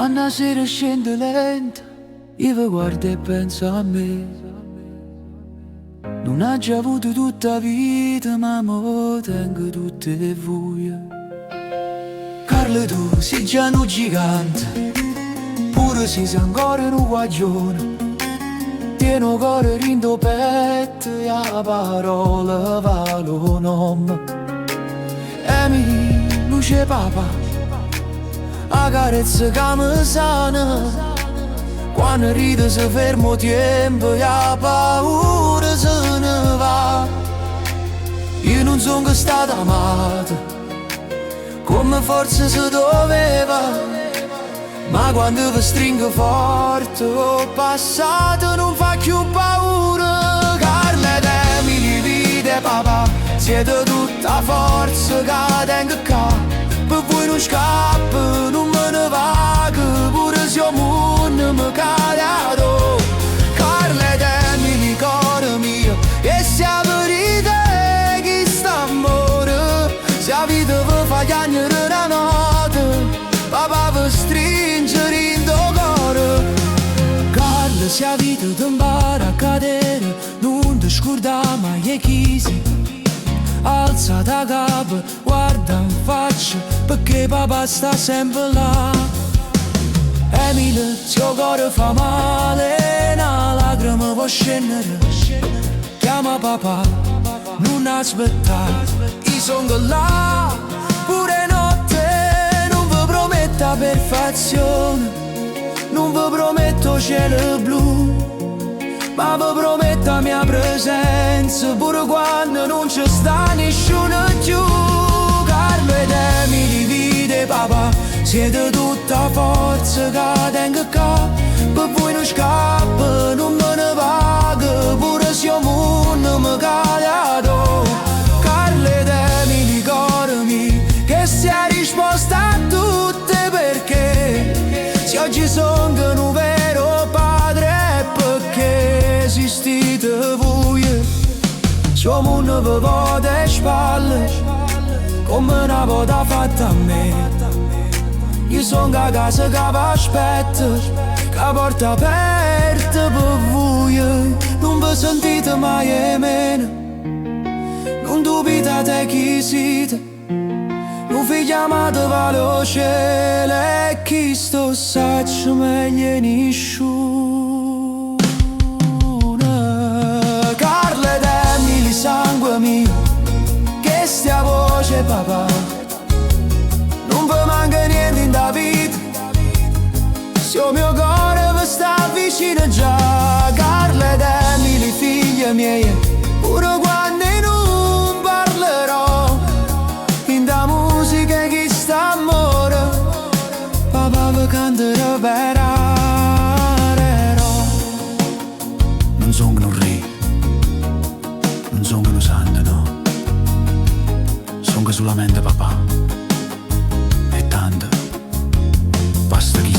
Quando la sera scende lenta, io vi guardo e penso a me. Non ho già avuto tutta la vita, ma mo tengo tutte le voglie. Carlo, tu sei già un gigante, pure se sei ancora un guaglione. Tieni un cuore rindo petto e la parola vale un nome. E mi luce papà, la carezza che mi sana. Quando ride si fermo tempo e la paura se ne va. Io non sono che stata amata come forse si doveva, ma quando vi stringo forte ho passato non fa più paura. Carla ed Emily, vite papà, siete tutta forza che tengo qua. Per voi non scappo, non me ne vago, pure se il mondo mi cade addosso. Carla ed Emily, cuore mio, e se la verità è che sta amore, se la vita vi fa chiagnere una notte, papà vi stringere in tuo cuore. Carla, se la vita ti impara a cadere, non ti scordare mai chi sei. Alza da capo, guarda in faccia, perché papà sta sempre là. Emile, se il cuore fa male, una lacrima può scendere. Chiama papà, non aspettare, io sono là, pure notte. Non vi prometto la perfezione, non vi prometto cielo blu, ma vi prometto la mia presenza, pure quando non ci sta nessuno più. Carlo ed Emily, vite papà, siete tutta forza che tengo qua. Per voi non scappo, non me ne vago, pure se il mondo mi cade addosso. Carlo ed Emily, cuore mio, che sia risposta a tutte, perché se oggi sono un vero padre è perché esistite voi. Se il mondo vi vuole alle spalle, come una volta fatta a me. Io sono a casa che vi aspetta, che porta aperta per voi. Non vi sentite mai e meno, non dubitate chi siete. Non vi chiamate vale o cielo, e chi sto saccio meglio nessuno. Carla ed Emily, sangue mio, che stia voce papà, non vi manca niente in da vita, se il mio cuore vi sta vicino già. Carla ed Emily, figlie miei, pure quando non parlerò, in da musica chi sta amore, papà vi canterò verrò. Non sono un re, non sono un santo, no, sono solamente papà. E tanto basta che